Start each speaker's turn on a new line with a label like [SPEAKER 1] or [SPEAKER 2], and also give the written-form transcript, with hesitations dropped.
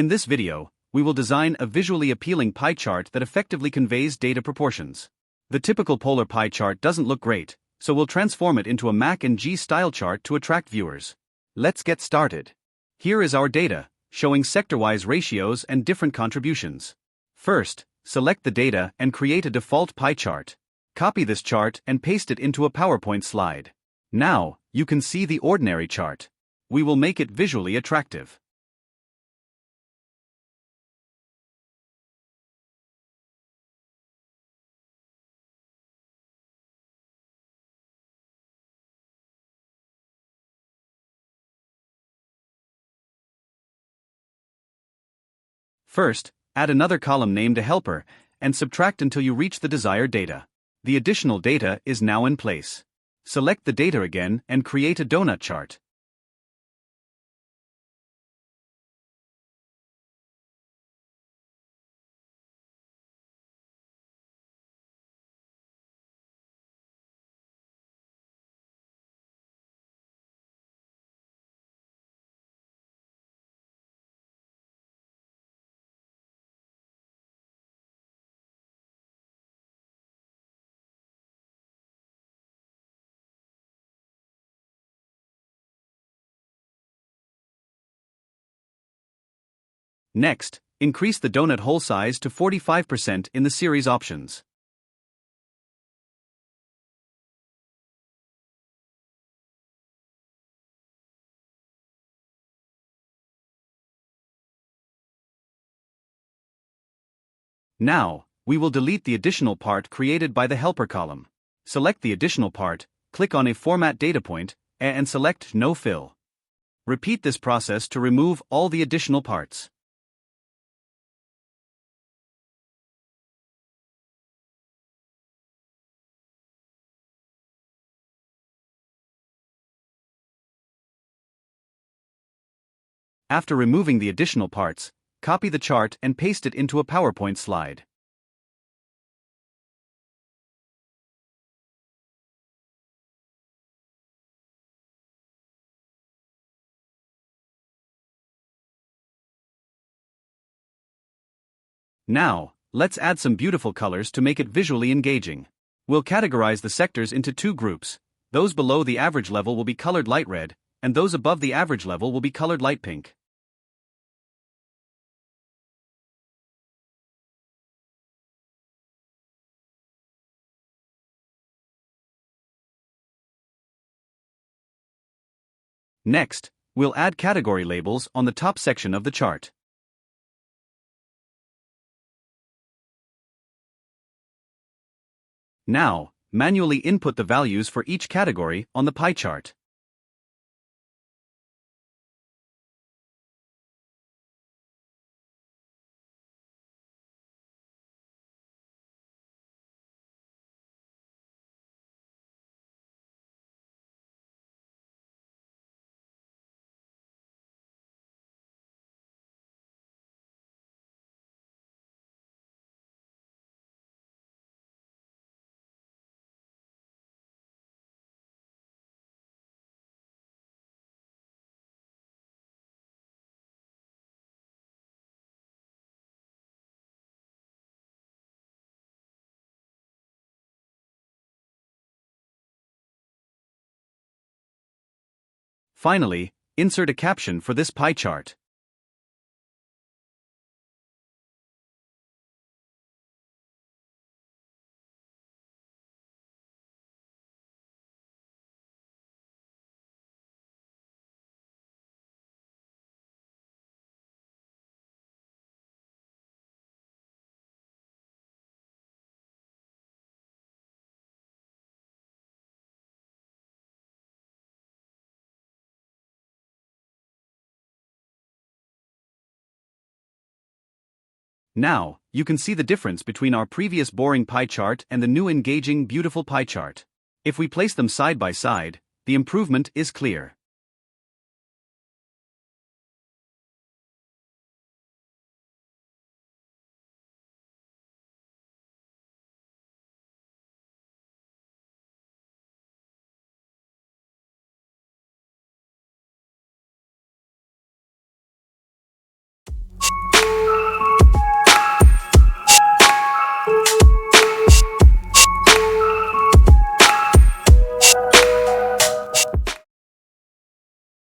[SPEAKER 1] In this video, we will design a visually appealing pie chart that effectively conveys data proportions. The typical polar pie chart doesn't look great, so we'll transform it into a Mac and G style chart to attract viewers. Let's get started. Here is our data, showing sector-wise ratios and different contributions. First, select the data and create a default pie chart. Copy this chart and paste it into a PowerPoint slide. Now, you can see the ordinary chart. We will make it visually attractive. First, add another column named a helper, and subtract until you reach the desired data. The additional data is now in place. Select the data again and create a donut chart. Next, increase the donut hole size to 45% in the series options. Now, we will delete the additional part created by the helper column. Select the additional part, click on a Format Data Point, and select No Fill. Repeat this process to remove all the additional parts. After removing the additional parts, copy the chart and paste it into a PowerPoint slide. Now, let's add some beautiful colors to make it visually engaging. We'll categorize the sectors into two groups. Those below the average level will be colored light red, and those above the average level will be colored light pink. Next, we'll add category labels on the top section of the chart. Now, manually input the values for each category on the pie chart. Finally, insert a caption for this pie chart. Now, you can see the difference between our previous boring pie chart and the new engaging, beautiful pie chart. If we place them side by side, the improvement is clear.